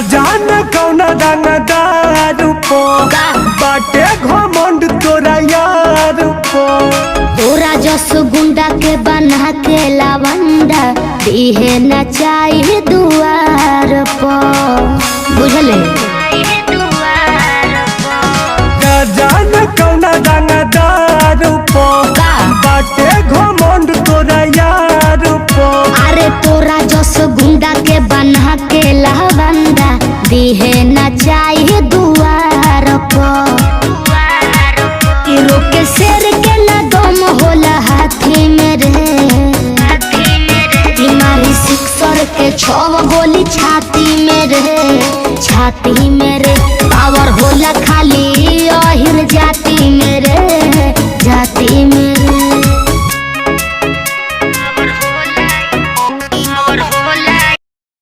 जान कौना दानादार पो बाटे घमंड तोरा यार पो। तोरा जस गुंडा के बना के लवंडा दिहे न चाहिए दुआर पर बुझले। जान कौना दानादार पो बाटे घमंड तोरा यार पो। अरे तोरा जस गुंडा के बना के लवंडा दिहे न चाहिए दुआर पर। रोके शेर के न दम होला हाथी में रे। मारी सिक्सर के 6 गोली छाती में रे, छाती में रे। पावर होला खाली अहिर जाती में